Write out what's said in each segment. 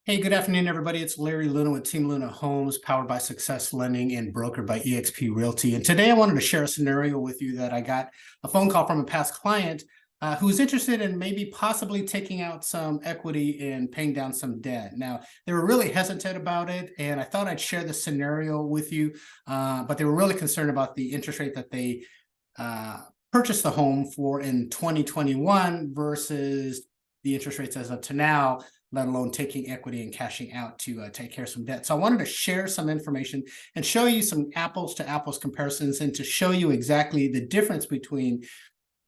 Hey, good afternoon, everybody. It's Larry Luna with Team Luna Homes, powered by Success Lending and brokered by eXp Realty. And today I wanted to share a scenario with you that I got a phone call from a past client who's interested in maybe possibly taking out some equity and paying down some debt. Now, they were really hesitant about it, and I thought I'd share the scenario with you, but they were really concerned about the interest rate that they purchased the home for in 2021 versus the interest rates as of to now, let alone taking equity and cashing out to take care of some debt. So I wanted to share some information and show you some apples to apples comparisons and to show you exactly the difference between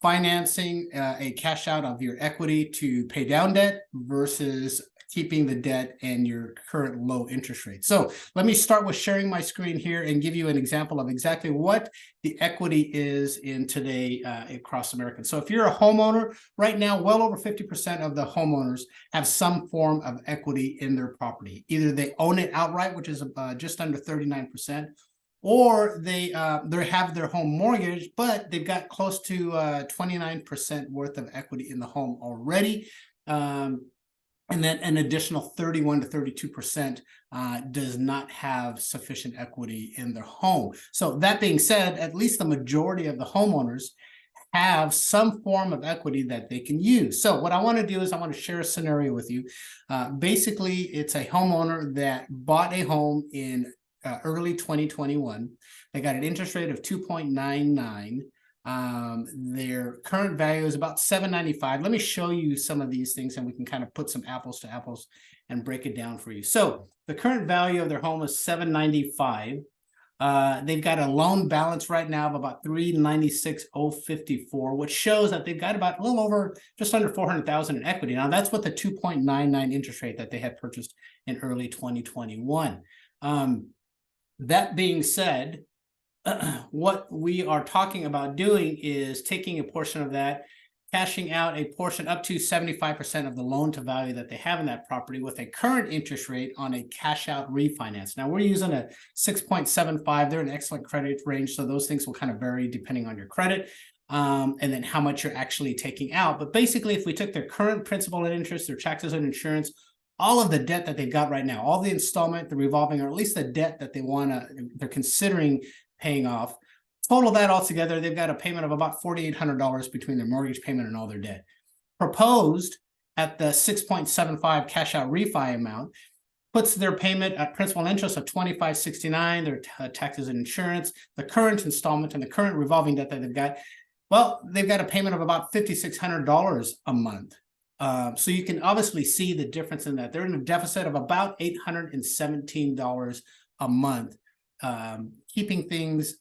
financing a cash out of your equity to pay down debt versus keeping the debt and your current low interest rate. So let me start with sharing my screen here and give you an example of exactly what the equity is in today across America. So if you're a homeowner right now, well over 50% of the homeowners have some form of equity in their property. Either they own it outright, which is just under 39%, or they have their home mortgage, but they've got close to 29% worth of equity in the home already. And then an additional 31 to 32% does not have sufficient equity in their home. So that being said, at least the majority of the homeowners have some form of equity that they can use. So what I want to do is I want to share a scenario with you. Basically, it's a homeowner that bought a home in early 2021. They got an interest rate of 2.99. Their current value is about $795. Let me show you some of these things and we can kind of put some apples to apples and break it down for you. So the current value of their home is $795. They've got a loan balance right now of about $396,054, which shows that they've got about a little over, just under $400,000 in equity. Now that's with the 2.99 interest rate that they had purchased in early 2021. That being said, what we are talking about doing is taking a portion of that, cashing out a portion up to 75% of the loan to value that they have in that property with a current interest rate on a cash out refinance. Now we're using a 6.75. They're an excellent credit range, so those things will kind of vary depending on your credit and then how much you're actually taking out. But basically, if we took their current principal and interest, their taxes and insurance, all of the debt that they've got right now, all the installment, the revolving, or at least the debt that they're considering paying off, total that all together, they've got a payment of about $4,800 between their mortgage payment and all their debt. Proposed at the 6.75 cash out refi amount puts their payment at principal and interest of $2,569, their taxes and insurance, the current installment, and the current revolving debt that they've got. Well, they've got a payment of about $5,600 a month. So you can obviously see the difference in that. They're in a deficit of about $817 a month, keeping things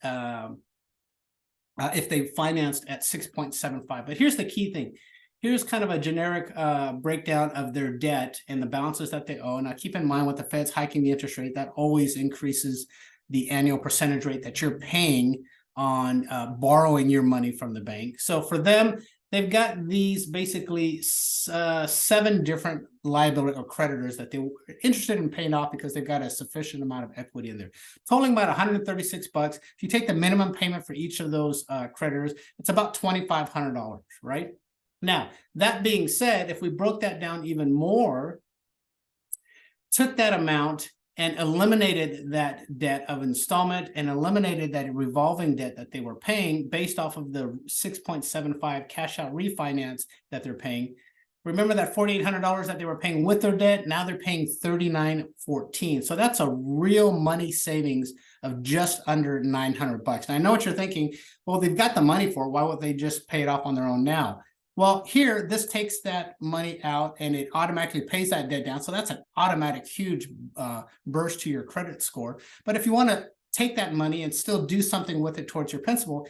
if they financed at 6.75. But here's the key thing. Here's kind of a generic breakdown of their debt and the balances that they owe. Now, keep in mind, with the Fed's hiking the interest rate, that always increases the annual percentage rate that you're paying on borrowing your money from the bank. So for them, they've got these basically 7 different liability or creditors that they're interested in paying off because they've got a sufficient amount of equity in there, totaling about $136. If you take the minimum payment for each of those creditors, it's about $2,500, right? Now, that being said, if we broke that down even more, took that amount and eliminated that debt of installment and eliminated that revolving debt that they were paying based off of the 6.75 cash out refinance that they're paying. Remember that $4,800 that they were paying with their debt, now they're paying $3,914. So that's a real money savings of just under $900. Now I know what you're thinking, well, they've got the money for it, why would they just pay it off on their own now? Well, here, this takes that money out and it automatically pays that debt down. So that's an automatic huge burst to your credit score. But if you want to take that money and still do something with it towards your principal,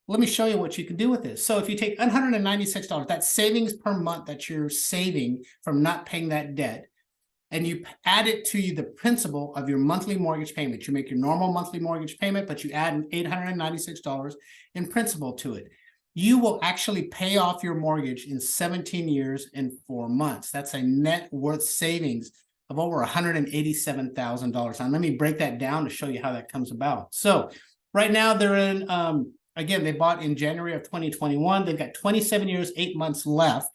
let me show you what you can do with this. So if you take $196, that savings per month that you're saving from not paying that debt, and you add it to the principal of your monthly mortgage payment, you make your normal monthly mortgage payment, but you add $896 in principal to it, you will actually pay off your mortgage in 17 years and 4 months. That's a net worth savings of over $187,000. Now, let me break that down to show you how that comes about. So right now they're in, again, they bought in January of 2021. They've got 27 years, 8 months left,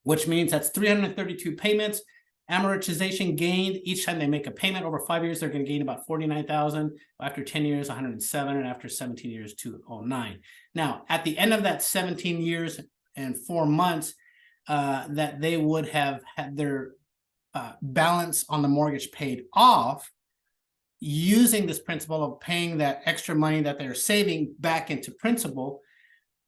which means that's 332 payments Amortization gained each time they make a payment over 5 years, they're going to gain about 49,000. After 10 years, 107, and after 17 years, 209. Now, at the end of that 17 years and 4 months, that they would have had their balance on the mortgage paid off, using this principle of paying that extra money that they're saving back into principal.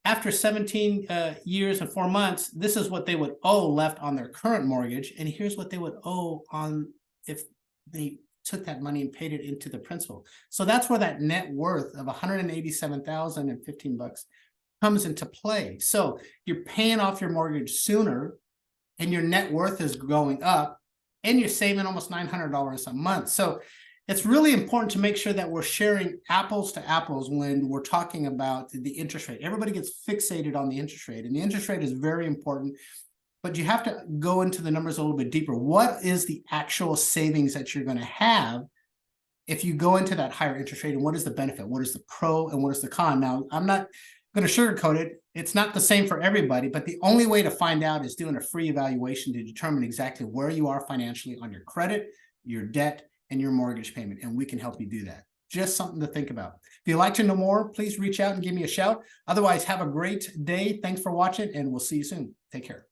After 17 years and 4 months, this is what they would owe left on their current mortgage. And here's what they would owe on if they took that money and paid it into the principal. So that's where that net worth of $187,015 comes into play. So you're paying off your mortgage sooner and your net worth is going up and you're saving almost $900 a month. So it's really important to make sure that we're sharing apples to apples when we're talking about the interest rate. Everybody gets fixated on the interest rate, and the interest rate is very important, but you have to go into the numbers a little bit deeper. What is the actual savings that you're going to have if you go into that higher interest rate, and what is the benefit? What is the pro and what is the con? Now, I'm not going to sugarcoat it. It's not the same for everybody, but the only way to find out is doing a free evaluation to determine exactly where you are financially on your credit, your debt, and your mortgage payment, and we can help you do that. Just something to think about. If you'd like to know more, please reach out and give me a shout. Otherwise, have a great day. Thanks for watching, and we'll see you soon. Take care.